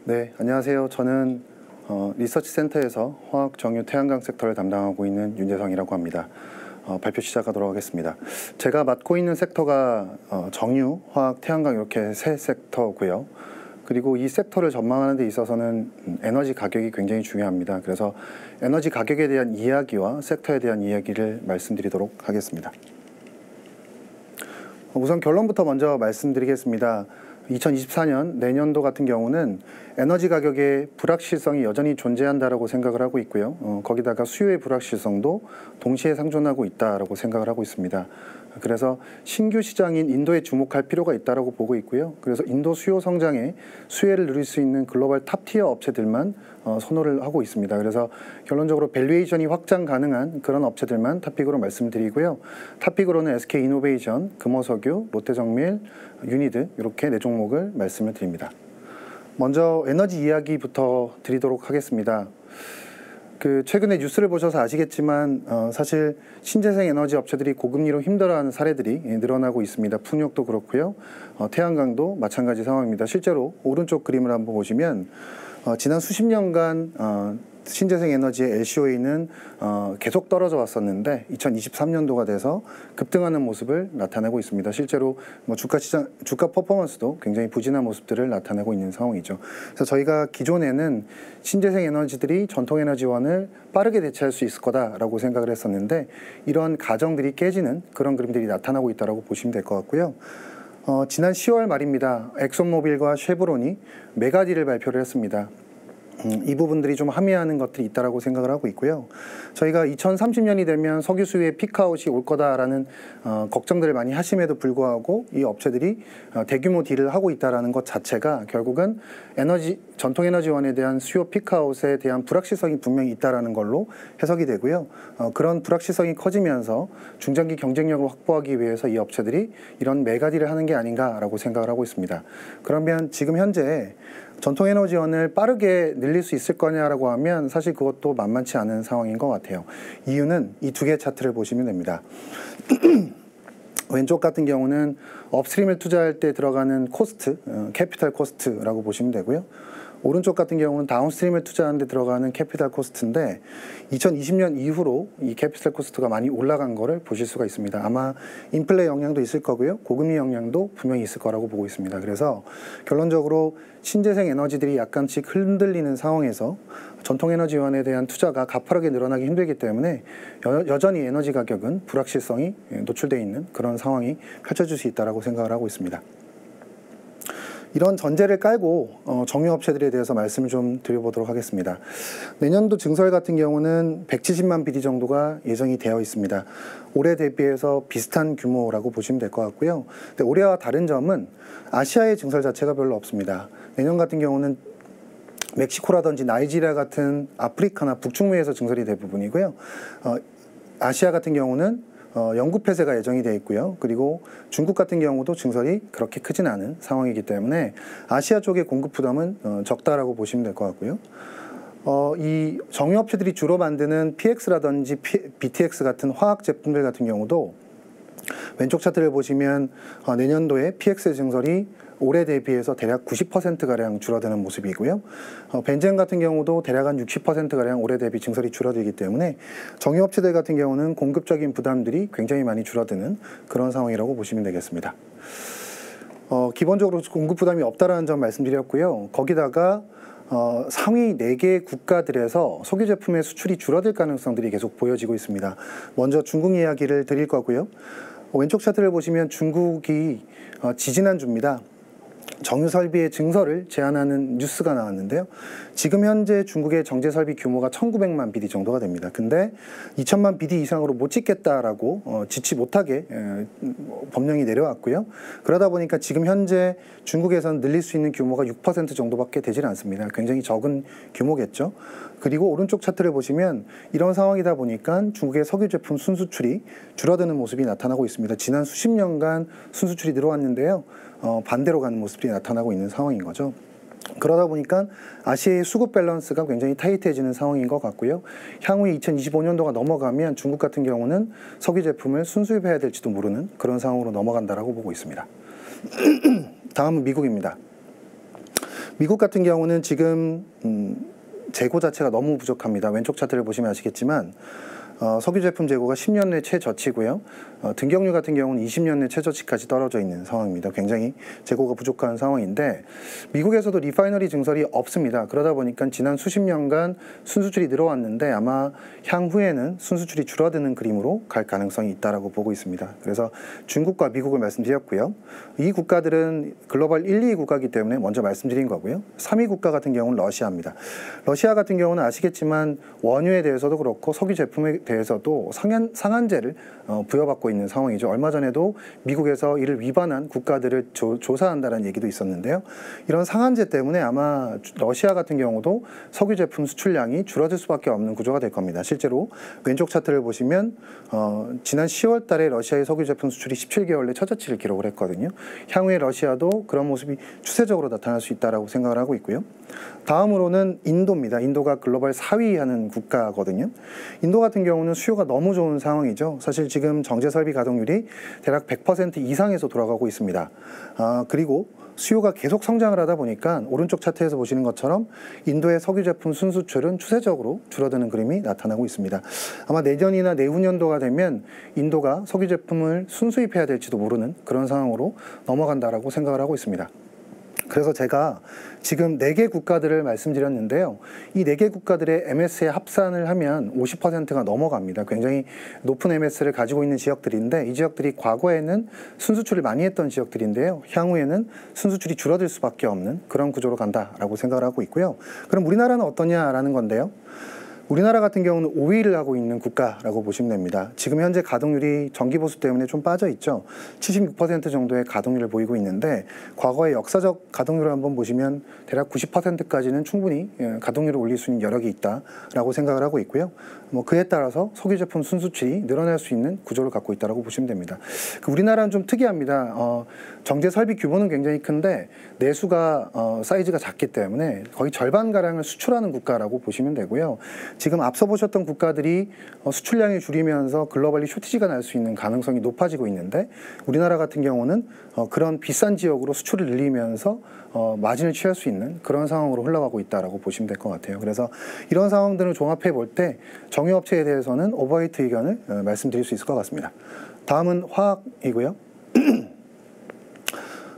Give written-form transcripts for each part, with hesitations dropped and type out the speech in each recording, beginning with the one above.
네, 안녕하세요. 저는 리서치 센터에서 화학, 정유, 태양광 섹터를 담당하고 있는 윤재성이라고 합니다. 발표 시작하도록 하겠습니다. 제가 맡고 있는 섹터가 정유, 화학, 태양광 이렇게 세 섹터고요. 그리고 이 섹터를 전망하는 데 있어서는 에너지 가격이 굉장히 중요합니다. 그래서 에너지 가격에 대한 이야기와 섹터에 대한 이야기를 말씀드리도록 하겠습니다. 우선 결론부터 먼저 말씀드리겠습니다. 2024년 내년도 같은 경우는 에너지 가격의 불확실성이 여전히 존재한다라고 생각을 하고 있고요. 거기다가 수요의 불확실성도 동시에 상존하고 있다라고 생각을 하고 있습니다. 그래서 신규 시장인 인도에 주목할 필요가 있다라고 보고 있고요. 그래서 인도 수요 성장에 수혜를 누릴 수 있는 글로벌 탑티어 업체들만 선호를 하고 있습니다. 그래서 결론적으로 밸류에이션이 확장 가능한 그런 업체들만 탑픽으로 말씀드리고요. 탑픽으로는 SK이노베이션, 금호석유, 롯데정밀, 유니드 이렇게 네 종목을 말씀을 드립니다. 먼저 에너지 이야기부터 드리도록 하겠습니다. 최근에 뉴스를 보셔서 아시겠지만 사실 신재생 에너지 업체들이 고금리로 힘들어하는 사례들이 늘어나고 있습니다. 풍력도 그렇고요. 태양광도 마찬가지 상황입니다. 실제로 오른쪽 그림을 한번 보시면 지난 수십 년간 신재생 에너지의 LCOE는 계속 떨어져 왔었는데 2023년도가 돼서 급등하는 모습을 나타내고 있습니다. 실제로 주가 퍼포먼스도 굉장히 부진한 모습들을 나타내고 있는 상황이죠. 그래서 저희가 기존에는 신재생 에너지들이 전통 에너지원을 빠르게 대체할 수 있을 거다라고 생각을 했었는데 이런 가정들이 깨지는 그런 그림들이 나타나고 있다고 보시면 될 것 같고요. 지난 10월 말입니다. 엑손모빌과 쉐브론이 메가딜을 발표를 했습니다. 이 부분들이 좀 함의하는 것들이 있다라고 생각을 하고 있고요. 저희가 2030년이 되면 석유 수요의 피크아웃이 올 거다라는 걱정들을 많이 하심에도 불구하고 이 업체들이 대규모 딜을 하고 있다라는 것 자체가 결국은 전통 에너지원에 대한 수요 피크아웃에 대한 불확실성이 분명히 있다라는 걸로 해석이 되고요. 그런 불확실성이 커지면서 중장기 경쟁력을 확보하기 위해서 이 업체들이 이런 메가딜을 하는 게 아닌가라고 생각을 하고 있습니다. 그러면 지금 현재 전통 에너지원을 빠르게 늘릴 수 있을 거냐라고 하면 사실 그것도 만만치 않은 상황인 것 같아요. 이유는 이 두 개의 차트를 보시면 됩니다. 왼쪽 같은 경우는 업스트림을 투자할 때 들어가는 코스트, 캐피탈 코스트라고 보시면 되고요. 오른쪽 같은 경우는 다운스트림을 투자하는 데 들어가는 캐피탈 코스트인데 2020년 이후로 이 캐피탈 코스트가 많이 올라간 거를 보실 수가 있습니다. 아마 인플레 영향도 있을 거고요. 고금리 영향도 분명히 있을 거라고 보고 있습니다. 그래서 결론적으로 신재생 에너지들이 약간씩 흔들리는 상황에서 전통 에너지원에 대한 투자가 가파르게 늘어나기 힘들기 때문에 여전히 에너지 가격은 불확실성이 노출되어 있는 그런 상황이 펼쳐질 수 있다고 생각을 하고 있습니다. 이런 전제를 깔고 정유업체들에 대해서 말씀을 좀 드려보도록 하겠습니다. 내년도 증설 같은 경우는 170만 BD 정도가 예정이 되어 있습니다. 올해 대비해서 비슷한 규모라고 보시면 될 것 같고요. 근데 올해와 다른 점은 아시아의 증설 자체가 별로 없습니다. 내년 같은 경우는 멕시코라든지 나이지리아 같은 아프리카나 북중미에서 증설이 대부분이고요. 아시아 같은 경우는 영국 폐쇄가 예정이 되어 있고요. 그리고 중국 같은 경우도 증설이 그렇게 크진 않은 상황이기 때문에 아시아 쪽의 공급 부담은 적다라고 보시면 될 것 같고요. 이 정유업체들이 주로 만드는 PX라든지 BTX 같은 화학 제품들 같은 경우도 왼쪽 차트를 보시면 내년도에 PX 증설이 올해 대비해서 대략 90%가량 줄어드는 모습이고요. 벤젠 같은 경우도 대략 한 60%가량 올해 대비 증설이 줄어들기 때문에 정유업체들 같은 경우는 공급적인 부담들이 굉장히 많이 줄어드는 그런 상황이라고 보시면 되겠습니다. 기본적으로 공급 부담이 없다라는 점 말씀드렸고요. 거기다가 상위 4개 국가들에서 석유 제품의 수출이 줄어들 가능성들이 계속 보여지고 있습니다. 먼저 중국 이야기를 드릴 거고요. 왼쪽 차트를 보시면 중국이 지지난주입니다. 정유 설비의 증설을 제한하는 뉴스가 나왔는데요. 지금 현재 중국의 정제 설비 규모가 1900만 BD 정도가 됩니다. 근데 2000만 BD 이상으로 못 짓겠다라고 짓지 못하게 법령이 내려왔고요. 그러다 보니까 지금 현재 중국에서는 늘릴 수 있는 규모가 6% 정도밖에 되질 않습니다. 굉장히 적은 규모겠죠. 그리고 오른쪽 차트를 보시면 이런 상황이다 보니까 중국의 석유 제품 순수출이 줄어드는 모습이 나타나고 있습니다. 지난 수십 년간 순수출이 늘어왔는데요. 반대로 가는 모습들이 나타나고 있는 상황인 거죠. 그러다 보니까 아시아의 수급 밸런스가 굉장히 타이트해지는 상황인 것 같고요. 향후에 2025년도가 넘어가면 중국 같은 경우는 석유 제품을 순수입해야 될지도 모르는 그런 상황으로 넘어간다라고 보고 있습니다. 다음은 미국입니다. 미국 같은 경우는 지금 재고 자체가 너무 부족합니다. 왼쪽 차트를 보시면 아시겠지만 석유 제품 재고가 10년 내 최저치고요. 등경유 같은 경우는 20년 내 최저치까지 떨어져 있는 상황입니다. 굉장히 재고가 부족한 상황인데 미국에서도 리파이너리 증설이 없습니다. 그러다 보니까 지난 수십 년간 순수출이 늘어왔는데 아마 향후에는 순수출이 줄어드는 그림으로 갈 가능성이 있다라고 보고 있습니다. 그래서 중국과 미국을 말씀드렸고요. 이 국가들은 글로벌 1, 2위 국가이기 때문에 먼저 말씀드린 거고요. 3위 국가 같은 경우는 러시아입니다. 러시아 같은 경우는 아시겠지만 원유에 대해서도 그렇고 석유 제품에 대해서도 상한제를 부여받고 있는 상황이죠. 얼마 전에도 미국에서 이를 위반한 국가들을 조사한다는 얘기도 있었는데요. 이런 상한제 때문에 아마 러시아 같은 경우도 석유 제품 수출량이 줄어들 수밖에 없는 구조가 될 겁니다. 실제로 왼쪽 차트를 보시면 지난 10월 달에 러시아의 석유 제품 수출이 17개월 내 최저치를 기록을 했거든요. 향후에 러시아도 그런 모습이 추세적으로 나타날 수 있다고 생각을 하고 있고요. 다음으로는 인도입니다. 인도가 글로벌 4위 하는 국가거든요. 인도 같은 경우는 수요가 너무 좋은 상황이죠. 사실 지금 정제설비 가동률이 대략 100% 이상에서 돌아가고 있습니다. 그리고 수요가 계속 성장을 하다 보니까 오른쪽 차트에서 보시는 것처럼 인도의 석유 제품 순수출은 추세적으로 줄어드는 그림이 나타나고 있습니다. 아마 내년이나 내후년도가 되면 인도가 석유 제품을 순수입해야 될지도 모르는 그런 상황으로 넘어간다라고 생각을 하고 있습니다. 그래서 제가 지금 4개 국가들을 말씀드렸는데요. 이 4개 국가들의 MS에 합산을 하면 50%가 넘어갑니다. 굉장히 높은 MS를 가지고 있는 지역들인데 이 지역들이 과거에는 순수출을 많이 했던 지역들인데요. 향후에는 순수출이 줄어들 수밖에 없는 그런 구조로 간다라고 생각을 하고 있고요. 그럼 우리나라는 어떠냐라는 건데요. 우리나라 같은 경우는 5위를 하고 있는 국가라고 보시면 됩니다. 지금 현재 가동률이 전기보수 때문에 좀 빠져 있죠. 76% 정도의 가동률을 보이고 있는데 과거의 역사적 가동률을 한번 보시면 대략 90%까지는 충분히 가동률을 올릴 수 있는 여력이 있다라고 생각을 하고 있고요. 그에 따라서 석유 제품 순수출이 늘어날 수 있는 구조를 갖고 있다고 보시면 됩니다. 우리나라는 좀 특이합니다. 정제 설비 규모는 굉장히 큰데 내수가 사이즈가 작기 때문에 거의 절반가량을 수출하는 국가라고 보시면 되고요. 지금 앞서 보셨던 국가들이 수출량이 줄이면서 글로벌리 쇼티지가 날 수 있는 가능성이 높아지고 있는데 우리나라 같은 경우는 그런 비싼 지역으로 수출을 늘리면서 마진을 취할 수 있는 그런 상황으로 흘러가고 있다고 보시면 될 것 같아요. 그래서 이런 상황들을 종합해 볼 때 정유업체에 대해서는 오버웨이트 의견을 말씀드릴 수 있을 것 같습니다. 다음은 화학이고요.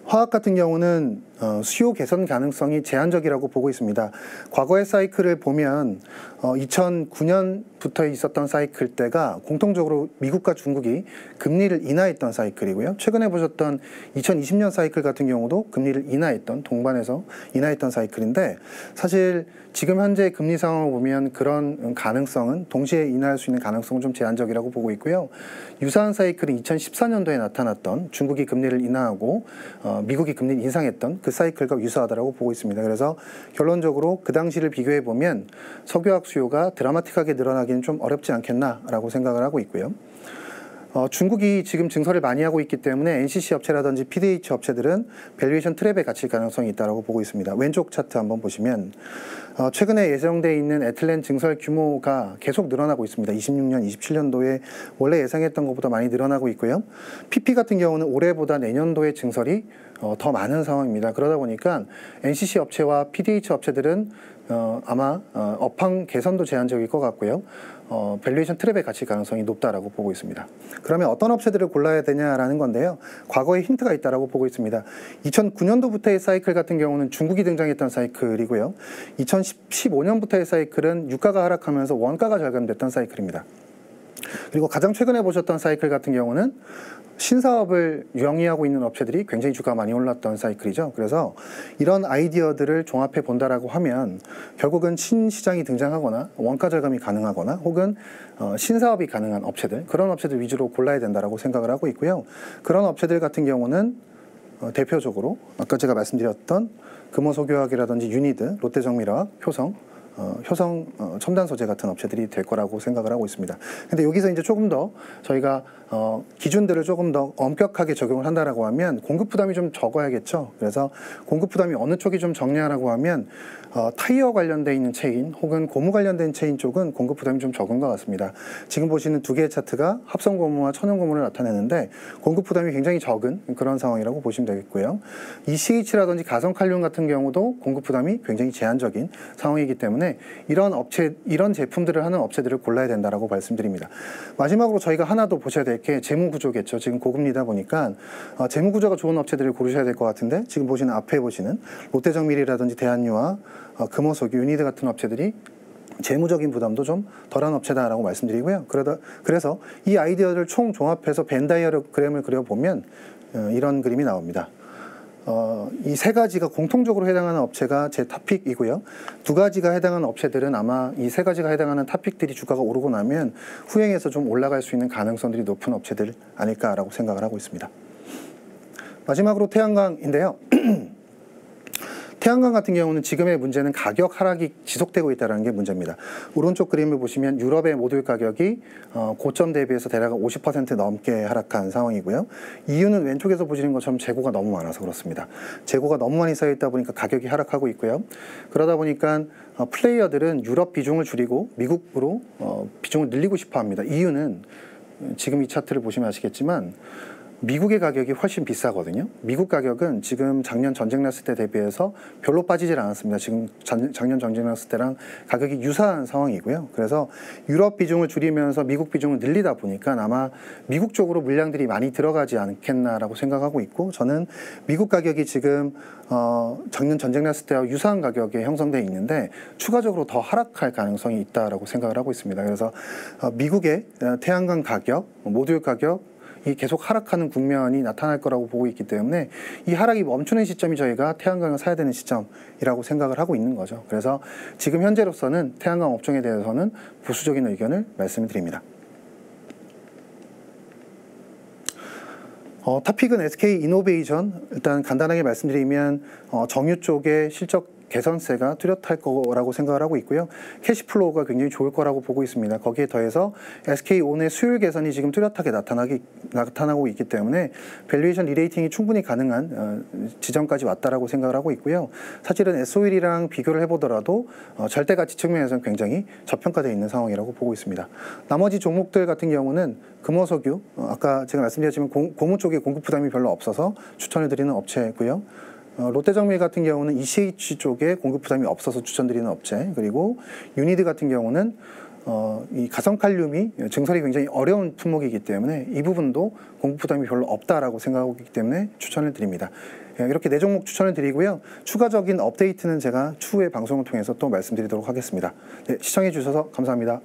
화학 같은 경우는 수요 개선 가능성이 제한적이라고 보고 있습니다. 과거의 사이클을 보면 2009년부터 있었던 사이클 때가 공통적으로 미국과 중국이 금리를 인하했던 사이클이고요. 최근에 보셨던 2020년 사이클 같은 경우도 금리를 인하했던 동반해서 인하했던 사이클인데 사실 지금 현재 금리 상황을 보면 그런 가능성은 동시에 인하할 수 있는 가능성은 좀 제한적이라고 보고 있고요. 유사한 사이클은 2014년도에 나타났던 중국이 금리를 인하하고 미국이 금리를 인상했던 그 사이클과 유사하다고 보고 있습니다. 그래서 결론적으로 그 당시를 비교해 보면 석유화학 수요가 드라마틱하게 늘어나기는 좀 어렵지 않겠나라고 생각을 하고 있고요. 중국이 지금 증설을 많이 하고 있기 때문에 NCC 업체라든지 PDH 업체들은 밸류에이션 트랩에 갇힐 가능성이 있다고 보고 있습니다. 왼쪽 차트 한번 보시면 최근에 예정되어 있는 에틸렌 증설 규모가 계속 늘어나고 있습니다. 26년, 27년도에 원래 예상했던 것보다 많이 늘어나고 있고요. PP 같은 경우는 올해보다 내년도에 증설이 더 많은 상황입니다. 그러다 보니까 NCC 업체와 PDH 업체들은 아마 업황 개선도 제한적일 것 같고요. 밸류에이션 트랩에 갇힐 가능성이 높다라고 보고 있습니다. 그러면 어떤 업체들을 골라야 되냐라는 건데요. 과거에 힌트가 있다라고 보고 있습니다. 2009년도부터의 사이클 같은 경우는 중국이 등장했던 사이클이고요. 2015년부터의 사이클은 유가가 하락하면서 원가가 절감됐던 사이클입니다. 그리고 가장 최근에 보셨던 사이클 같은 경우는 신사업을 영위하고 있는 업체들이 굉장히 주가가 많이 올랐던 사이클이죠. 그래서 이런 아이디어들을 종합해 본다라고 하면 결국은 신시장이 등장하거나 원가 절감이 가능하거나 혹은 신사업이 가능한 업체들, 그런 업체들 위주로 골라야 된다라고 생각을 하고 있고요. 그런 업체들 같은 경우는 대표적으로 아까 제가 말씀드렸던 금호석유화학이라든지 유니드, 롯데정밀화학, 효성 첨단 소재 같은 업체들이 될 거라고 생각을 하고 있습니다. 근데 여기서 이제 조금 더 저희가 기준들을 조금 더 엄격하게 적용을 한다라고 하면 공급 부담이 좀 적어야겠죠. 그래서 공급 부담이 어느 쪽이 좀 적냐라고 하면 타이어 관련돼 있는 체인 혹은 고무 관련된 체인 쪽은 공급 부담이 좀 적은 것 같습니다. 지금 보시는 두 개의 차트가 합성 고무와 천연 고무를 나타내는데 공급 부담이 굉장히 적은 그런 상황이라고 보시면 되겠고요. ECH라든지 가성 칼륨 같은 경우도 공급 부담이 굉장히 제한적인 상황이기 때문에 이런 제품들을 하는 업체들을 골라야 된다라고 말씀드립니다. 마지막으로 저희가 하나 더 보셔야 될 게 재무 구조겠죠. 지금 고금리다 보니까 재무 구조가 좋은 업체들을 고르셔야 될 것 같은데 지금 보시는 앞에 보시는 롯데정밀이라든지 대한유와 금호석유, 유니드 같은 업체들이 재무적인 부담도 좀 덜한 업체다라고 말씀드리고요. 그래서 이 아이디어를 총 종합해서 벤 다이어그램을 그려보면 이런 그림이 나옵니다. 이 세 가지가 공통적으로 해당하는 업체가 제 탑픽이고요. 두 가지가 해당하는 업체들은 아마 이 세 가지가 해당하는 탑픽들이 주가가 오르고 나면 후행해서 좀 올라갈 수 있는 가능성들이 높은 업체들 아닐까라고 생각을 하고 있습니다. 마지막으로 태양광인데요. 태양광 같은 경우는 지금의 문제는 가격 하락이 지속되고 있다는 게 문제입니다. 오른쪽 그림을 보시면 유럽의 모듈 가격이 고점 대비해서 대략 50% 넘게 하락한 상황이고요. 이유는 왼쪽에서 보시는 것처럼 재고가 너무 많아서 그렇습니다. 재고가 너무 많이 쌓여 있다 보니까 가격이 하락하고 있고요. 그러다 보니까 플레이어들은 유럽 비중을 줄이고 미국으로 비중을 늘리고 싶어 합니다. 이유는 지금 이 차트를 보시면 아시겠지만 미국의 가격이 훨씬 비싸거든요. 미국 가격은 지금 작년 전쟁 났을 때 대비해서 별로 빠지질 않았습니다. 지금 작년 전쟁 났을 때랑 가격이 유사한 상황이고요. 그래서 유럽 비중을 줄이면서 미국 비중을 늘리다 보니까 아마 미국 쪽으로 물량들이 많이 들어가지 않겠나라고 생각하고 있고, 저는 미국 가격이 지금 작년 전쟁 났을 때와 유사한 가격에 형성되어 있는데 추가적으로 더 하락할 가능성이 있다라고 생각을 하고 있습니다. 그래서 미국의 태양광 가격, 모듈 가격 이 계속 하락하는 국면이 나타날 거라고 보고 있기 때문에 이 하락이 멈추는 시점이 저희가 태양광을 사야 되는 시점이라고 생각을 하고 있는 거죠. 그래서 지금 현재로서는 태양광 업종에 대해서는 보수적인 의견을 말씀드립니다. 탑픽은 SK 이노베이션. 일단 간단하게 말씀드리면 정유 쪽의 실적 개선세가 뚜렷할 거라고 생각을 하고 있고요. 캐시플로우가 굉장히 좋을 거라고 보고 있습니다. 거기에 더해서 SK온의 수율 개선이 지금 뚜렷하게 나타나고 있기 때문에 밸류에이션 리레이팅이 충분히 가능한 지점까지 왔다라고 생각을 하고 있고요. 사실은 S-오일이랑 비교를 해보더라도 절대가치 측면에서는 굉장히 저평가되어 있는 상황이라고 보고 있습니다. 나머지 종목들 같은 경우는 금호석유, 아까 제가 말씀드렸지만 고무 쪽에 공급 부담이 별로 없어서 추천을 드리는 업체고요. 롯데정밀 같은 경우는 ECH 쪽에 공급 부담이 없어서 추천드리는 업체, 그리고 유니드 같은 경우는 이 가성칼륨이 증설이 굉장히 어려운 품목이기 때문에 이 부분도 공급 부담이 별로 없다라고 생각하고 있기 때문에 추천을 드립니다. 이렇게 네 종목 추천을 드리고요. 추가적인 업데이트는 제가 추후에 방송을 통해서 또 말씀드리도록 하겠습니다. 네, 시청해 주셔서 감사합니다.